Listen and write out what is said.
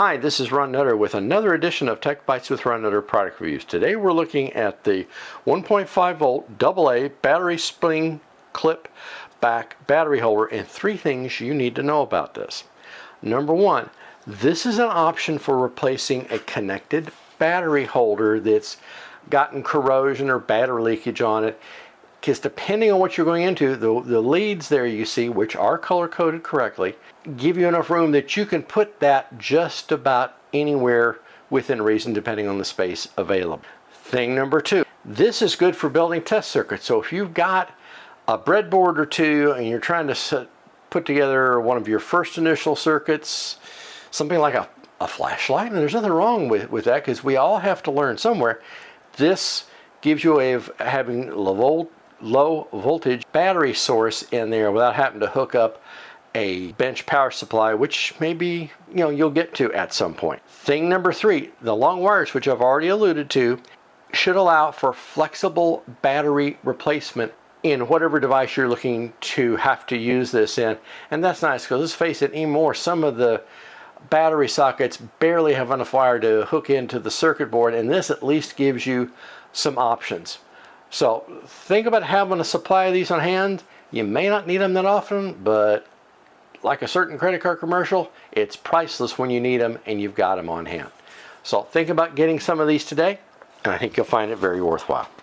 Hi, this is Ron Nutter with another edition of Tech Bites with Ron Nutter product reviews. Today we're looking at the 1.5 volt AA battery spring clip back battery holder and 3 things you need to know about this. Number 1, this is an option for replacing a connected battery holder that's gotten corrosion or battery leakage on it. Because depending on what you're going into, the leads there you see, which are color coded correctly, give you enough room that you can put that just about anywhere within reason depending on the space available. Thing number 2, this is good for building test circuits. So if you've got a breadboard or two and you're trying to put together one of your first initial circuits, something like a flashlight, and there's nothing wrong with that because we all have to learn somewhere. This gives you a way of having low voltage battery source in there without having to hook up a bench power supply, which maybe you'll get to at some point. Thing number 3, the long wires, which I've already alluded to, should allow for flexible battery replacement in whatever device you're looking to have to use this in. And that's nice because let's face it, anymore some of the battery sockets barely have enough wire to hook into the circuit board, and this at least gives you some options. So think about having a supply of these on hand. You may not need them that often, but like a certain credit card commercial, it's priceless when you need them and you've got them on hand. So think about getting some of these today, and I think you'll find it very worthwhile.